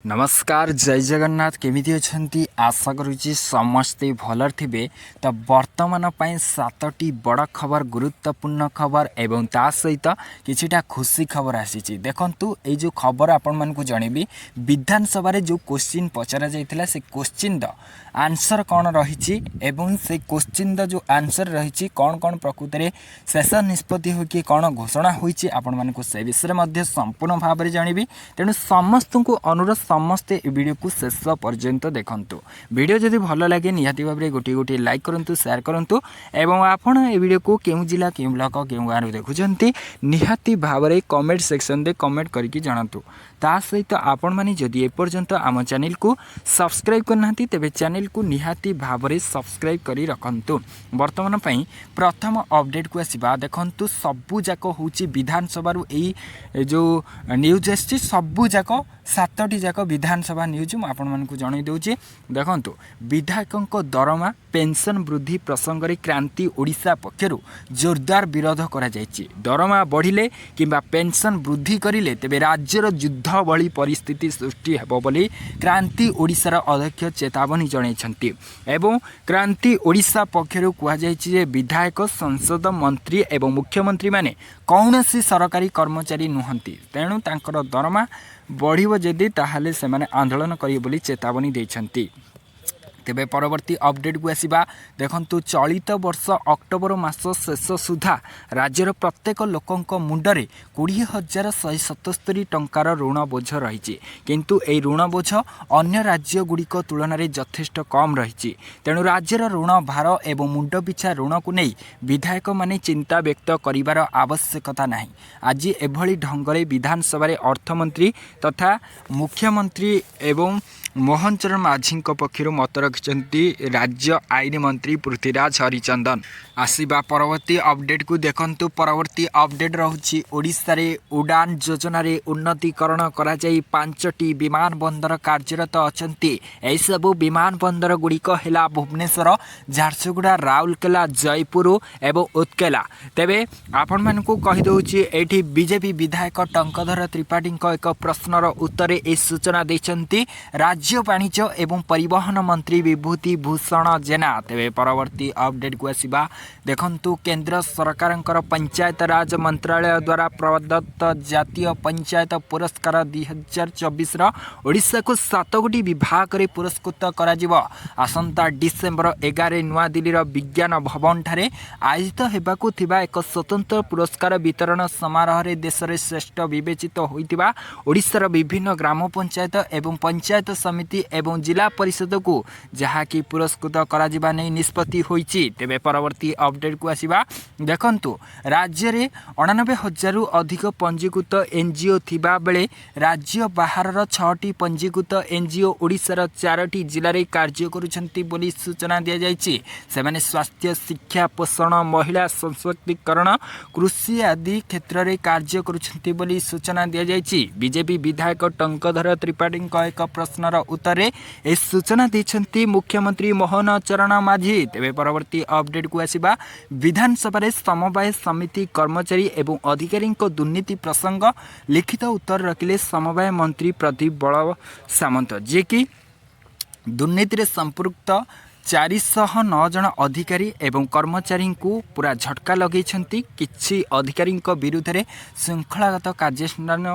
नमस्कार जय जगन्नाथ केमिति अछंती आशा करुच्ची समस्ते भलर थिबे। तो वर्तमान पई सातटी बड़ खबर गुरुत्वपूर्ण खबर एवं ता सहित किछिटा खुशी खबर आसीची। देखंतु ए जो खबर आपण मानकु जणेबी विधानसभा रे जो क्वेश्चन पचरा जायतिला से क्वेश्चन द आंसर कौन रही एवं से क्वेश्चन द जो आंसर रही कौन कौन प्रकृत में शेष निष्पत्ति होकि कौन घोषणा होईची आपण मानकु से विषय में संपूर्ण भाव में जानिबी। तेणु समस्त को अनुरोध समस्ते ए वीडियो को शेष पर्यंत देखंतु। वीडियो जदि भल लगे निहाती भाव में गोटे गोटे लाइक करंतु शेयर करंतु एवं आपण ए वीडियो को केउ जिला केउ ब्लॉक केउ गाँव देखुंती निहाती भाव में कमेंट सेक्शन दे कमेंट करके जनातु। ता सहित आपण माने जदि एपर्यंत आम चैनल को सब्सक्राइब करना तेबे चैनल को निहाती भाव में सब्सक्राइब करी रखंतु। वर्तमान पई प्रथम अपडेट को आसीबा देखंतु सबु जाक होची विधानसभा जो न्यूज आछि सबु जाक सातटी जाक विधानसभा न्यूज आपण मानकु जणाई देउची। देखंतु विधायकों दरमा पेंशन वृद्धि प्रसंग रे क्रांति ओडिशा पक्षरु जोरदार विरोध करा जायछि। दरमा बढ़िले किंबा पेंशन वृद्धि करिले तेबे राज्यर युद्ध भली परिस्थिति सृष्टि हेबो बोली क्रांति ओडिशार अध्यक्ष चेतावनी जणाइछन्ति। एवं क्रांति ओडिशा पक्षरु कुहा जायछि जे विधायक संसद मंत्री एवं मुख्यमंत्री माने कौनसी सरकारी कर्मचारी नुहंती। तेणु तांकर दरमा बढ़िबो जदि ताहाले सेमाने आंदोलन करिवे बोली चेतावनी दैछन्ति। तेबे परवर्ती अपडेट को आसीबा देखंतु चलित वर्ष अक्टोबर मास शेष सुधा राज्यर प्रत्येक लोकंक मुंडरे 20,177 टंकार ऋण बोझ रही। किंतु ए ऋण बोझ अन्य राज्य गुड़िक तुलन में यथेष्ट कम रही। तेणु राज्यर ऋण भार एवं मुंड पिछा ऋण को नहीं विधायक माने चिंता व्यक्त करिवार आवश्यकता नहीं। आज एभली ढंगरे विधानसभा अर्थमंत्री तथा मुख्यमंत्री एवं मोहन चरण माझी पक्षर मत रखिंट राज्य आईन मंत्री पृथ्वीराज हरिचंदन। आसवा परवर्ती अपडेट को देखंतु। परवर्ती अपडेट रहुछि ओडिशा रे उड़ान योजना रे उन्नतीकरण करा जाई 5टी विमान बंदर कार्यरत अछंती। एई सबु विमान बंदर गुड़िक हेला भुवनेश्वर, झारसुगुड़ा, राउरकेला, जयपुर एवं उत्केला। तेबे आपण मानकु कहि दउछि एठी बीजेपी विधायक टंकधर त्रिपाठी एक प्रश्नर उत्तर ए सूचना दैछंती राज्य वाणिज्य एवं परिवहन मंत्री विभूति भूषण जेना। तेबे परवर्ती अपडेट को आसीबा देखंतु केंद्र सरकार पंचायत राज मंत्रालय द्वारा प्रदत्त जातीय पंचायत पुरस्कार 2024 ओडिशा को 7 गोटी विभाग रे पुरस्कृत करा जिवो। आसंता डिसेंबर 11 नुआ दिल्लीर विज्ञान भवन ठारे आयोजित हेबाकु थिबा एक स्वतंत्र पुरस्कार वितरण समारोह रे देश रे श्रेष्ठ विवेचित होइतिबा ओडिशार विभिन्न ग्राम पंचायत एवं पंचायत समिति एवं जिला परिषद को जहाँकि पुरस्कृत करा जिबा नै निष्पत्ति होइछि। तेबे परवर्ती अपडेट को आसीबा देखंतु राज्य रे 89,000 अधिक पंजीकृत एनजीओ थिबा बेले राज्य बाहर 6टी पंजीकृत एनजीओ ओडिशार 4टी जिले में कार्य करुछंती बोली सूचना दिया जायछि। सेमाने स्वास्थ्य, शिक्षा, पोषण, महिला सशक्तिकरण, कृषि आदि क्षेत्र में कार्य करुछंती बोली सूचना दिया जायछि। बीजेपी विधायक टंकधर त्रिपाठी एक प्रश्नर उत्तर ए सूचना दैछंती मुख्यमंत्री मोहन चरण माझी। तेबे परवर्ती अपडेट को आसीबा विधानसभा रे समवाय समिति कर्मचारी एवं अधिकारी दुर्नीति प्रसंग लिखित उत्तर रखिले समवाय मंत्री प्रदीप बल सामंत, जे कि दुर्नीति रे संपृक्त 409 जन अधिकारी एवं कर्मचारी को पूरा झटका लगे। किछि अधिकारी विरुद्ध में श्रृंखलागत कार्यानुष्ठान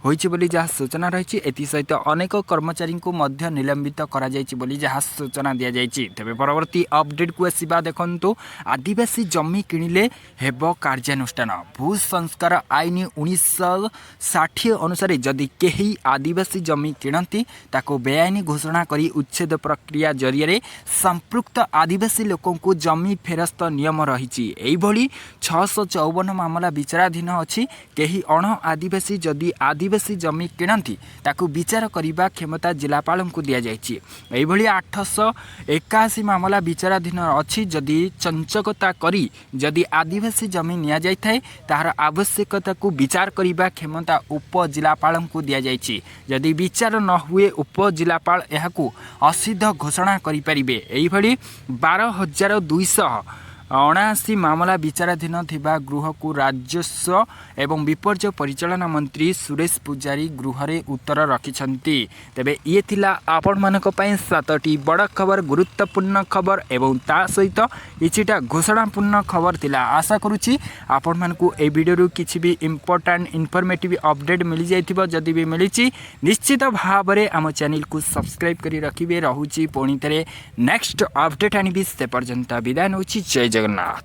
होइछि बोली जहाँ सूचना रही। एथि सहित अनेक कर्मचारी को मध्य निलंबित करा जाइछि बोली जहाँ सूचना दिया जाइछि। तेबे परवर्ती अपडेट को आसीबा देखंतु आदिवासी जमी किणिले हेबो कार्यानुष्ठान। भू संस्कार आईन 1960 अनुसार जदि केही आदिवासी जमी किणती ताको बेआईन घोषणा करी उच्छेद प्रक्रिया जरिए संपृक्त आदिवासी लोकों को जमी फेरस्त नियम रही। 654 मामला विचाराधीन अच्छी। कहीं अण आदिवासी जदि आदिवासी जमी किणती ताकू विचार करने क्षमता जिलापाल को दि जाइए। 881 मामला विचाराधीन अच्छी। जदि चंचकता करी जदि आदिवासी जमी नि जाए तार आवश्यकता को विचार करने क्षमता उप जिलापाल को दि जाइए। जदि विचार न हुए उप जिलापाल यह असिद्ध घोषणा करें। 12,200 ଅଣାଅଶୀ ମାମଲା ବିଚାରାଧୀନ ଥିବା ଗୃହକୁ ରାଜସ୍ୱ ଏବଂ ବିପର୍ଯ୍ୟୟ ପରିଚାଳନା ମନ୍ତ୍ରୀ ସୁରେଶ ପୂଜାରୀ ଗୃହରେ ଉତ୍ତର ରଖିଛନ୍ତି। ତେବେ ଇଏ ଥିଲା ଆପଣମାନଙ୍କ ପାଇଁ 7ଟି ବଡ଼ ଖବର, ଗୁରୁତ୍ୱପୂର୍ଣ୍ଣ ଖବର ଏବଂ ତା ସହିତ କିଛିଟା ଘୋଷଣାପୂର୍ଣ୍ଣ ଖବର ଥିଲା। ଆଶା କରୁଛି ଆପଣମାନଙ୍କୁ ଏହି ଭିଡ଼ିଓରୁ କିଛି ବି ଇମ୍ପୋର୍ଟାଣ୍ଟ ଇନଫର୍ମେଟିଭ୍ ଅପଡ଼େଟ୍ ମିଳିଯାଇଥିବ। ଯଦି ବି ମିଳିଛି ନିଶ୍ଚିତ ଭାବରେ ଆମ ଚ୍ୟାନେଲକୁ ସବସ୍କ୍ରାଇବ୍ କରି ରଖିବେ। ରହୁଛି ପୁଣି ଥରେ ନେକ୍ସଟ ଅପଡ଼େଟ୍ ଆଣିବି। ସେ ପର୍ଯ୍ୟନ୍ତ ବିଦାୟ ନେଉଛି। ଜୟ ଜଗନ୍ନାଥ।